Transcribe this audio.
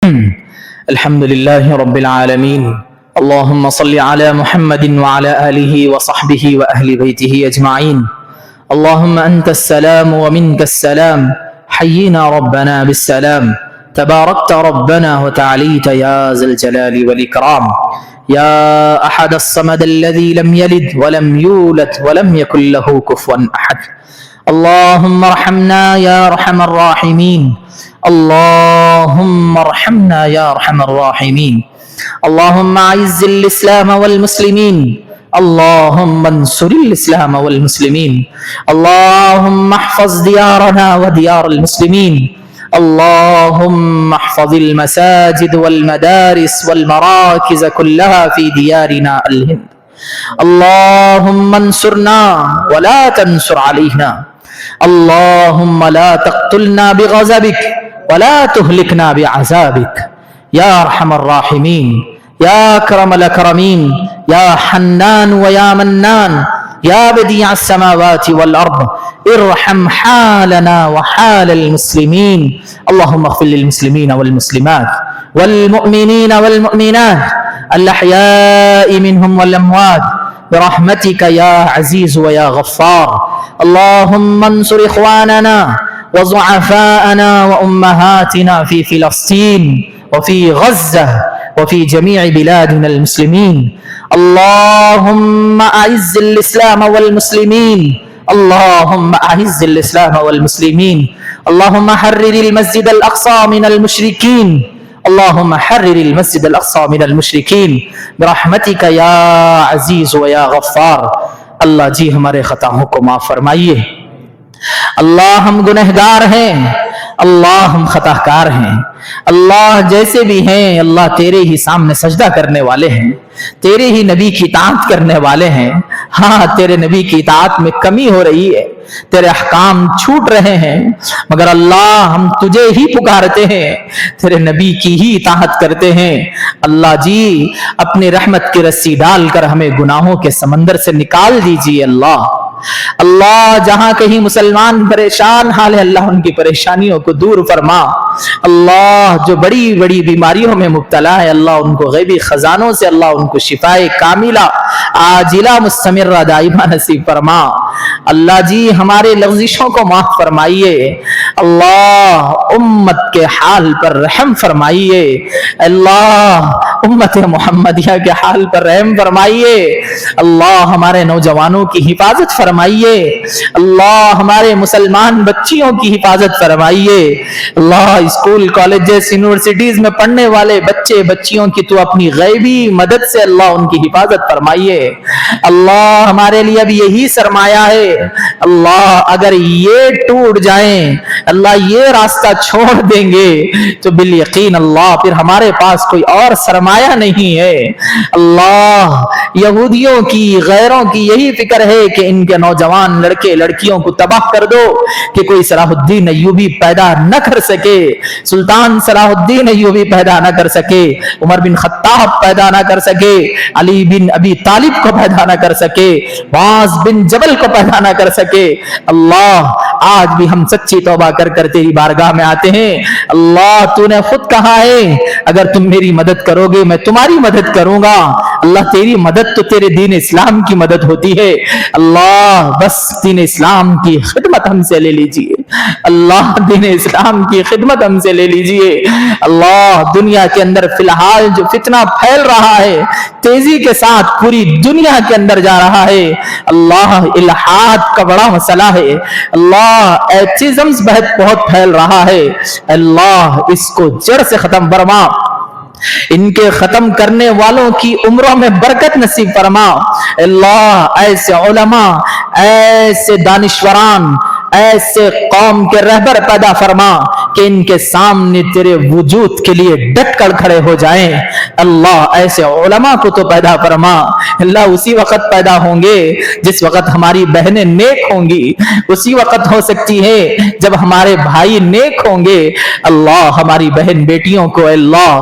الحمد لله رب العالمين. اللهم صل على محمد وعلى آله وصحبه وأهل بيته أجمعين. اللهم أنت السلام ومنك السلام، حينا ربنا بالسلام. تباركت ربنا وتعاليت يا ذا الجلال والإكرام. يا أحد الصمد الذي لم يلد ولم يولد ولم يكن له كفوا أحد. اللهم ارحمنا يا أرحم الراحمين. اللهم ارحمنا يا أرحم الراحمين. اللهم أعز الإسلام والمسلمين. اللهم انصر الإسلام والمسلمين. اللهم احفظ ديارنا وديار المسلمين. اللهم احفظ المساجد والمدارس والمراكز كلها في ديارنا الهند. اللهم انصرنا ولا تنصر علينا. اللهم لا تقتلنا بغضبك ولا تهلكنا بعذابك يا أرحم الراحمين. يا أكرم الأكرمين. يا حنان ويا منان. يا بديع السماوات والأرض، ارحم حالنا وحال المسلمين. اللهم اغفر للمسلمين والمسلمات والمؤمنين والمؤمنات الأحياء منهم والأموات برحمتك يا عزيز ويا غفار. اللهم انصر إخواننا وضعفاءنا وأمهاتنا في فلسطين وفي غزة وفي جميع بلادنا المسلمين. اللهم أعز الإسلام والمسلمين. اللهم أعز الإسلام والمسلمين. اللهم حرر المسجد الأقصى من المشركين. اللهم حرر المسجد الأقصى من المشركين برحمتك يا عزيز ويا غفار. اللہ جی ہمارے خطاؤں کو معاف فرمائیے. اللہ ہم گنہگار ہیں، اللہ ہم خطا کار ہیں. اللہ جیسے بھی ہیں اللہ تیرے ہی سامنے سجدہ کرنے والے ہیں، تیرے ہی نبی کی اطاعت کرنے والے ہیں. ہاں تیرے نبی کی اطاعت میں کمی ہو رہی ہے، تیرے احکام چھوٹ رہے ہیں، مگر اللہ ہم تجھے ہی پکارتے ہیں، تیرے نبی کی ہی اطاعت کرتے ہیں. اللہ جی اپنی رحمت کی رسی ڈال کر ہمیں گناہوں کے سمندر سے نکال دیجیے. اللہ جہاں کہیں مسلمان پریشان حال ہے اللہ ان کی پریشانیوں کو دور فرما. اللہ جو بڑی بڑی بیماریوں میں مبتلا ہے اللہ ان کو غیبی خزانوں سے اللہ ان کو شفائے کاملہ عاجلہ مستمرہ دائمہ نصیب فرما. اللہ جی ہمارے لغزشوں کو معاف فرمائیے. اللہ امت کے حال پر رحم فرمائیے. اللہ امت محمدیہ کے حال پر رحم فرمائیے. اللہ ہمارے نوجوانوں کی حفاظت فرمائیے. اللہ ہمارے مسلمان بچیوں کی حفاظت فرمائیے. اللہ اسکول کالجز یونیورسٹیز میں پڑھنے والے بچے بچیوں کی تو اپنی غیبی مدد سے اللہ ان کی حفاظت فرمائیے. اللہ ہمارے لیے اب یہی سرمایہ ہے. اللہ اگر یہ ٹوٹ جائیں اللہ یہ راستہ چھوڑ دیں گے تو بالیقین اللہ پھر ہمارے پاس کوئی اور سرمایہ نہیں ہے. اللہ یہودیوں کی غیروں کی یہی فکر ہے کہ ان کے نوجوان لڑکے لڑکیوں کو تباہ کر دو کہ کوئی صلاح الدین ایوبی پیدا نہ کر سکے، سلطان صلاح الدین ایوبی پیدا نہ کر سکے، عمر بن خطاب پیدا نہ کر سکے، علی بن ابی طالب کو پیدا نہ کر سکے، معاذ بن جبل کو پیدا نہ کر سکے. اللہ آج بھی ہم سچی توبہ کر کر تیری بارگاہ میں آتے ہیں. اللہ تو نے خود کہا ہے اگر تم میری مدد کرو گے میں تمہاری مدد کروں گا. اللہ تیری مدد تو تیرے دین اسلام کی مدد ہوتی ہے. اللہ بس دین اسلام کی خدمت ہم سے لے لیجئے. اللہ دین اسلام کی خدمت ہم سے لے لیجئے. اللہ دنیا کے اندر فی الحال جو فتنہ پھیل رہا ہے تیزی کے ساتھ پوری دنیا کے اندر جا رہا ہے. اللہ الہاد کا بڑا مسئلہ ہے. اللہ ایتھیزمز بہت پھیل رہا ہے. اللہ اس کو جڑ سے ختم فرما. ان کے ختم کرنے والوں کی عمروں میں برکت نصیب فرما. اللہ ایسے علماء، ایسے دانشوران، ایسے قوم کے رہبر پیدا فرما کہ ان کے سامنے تیرے وجود کے لیے ڈٹ کر کھڑے ہو جائیں. اللہ ایسے علماء کو تو پیدا فرما. اللہ اسی وقت پیدا ہوں گے جس وقت ہماری بہنیں نیک ہوں گی، اسی وقت ہو سکتی ہے جب ہمارے بھائی نیک ہوں گے. اللہ ہماری بہن بیٹیوں کو اللہ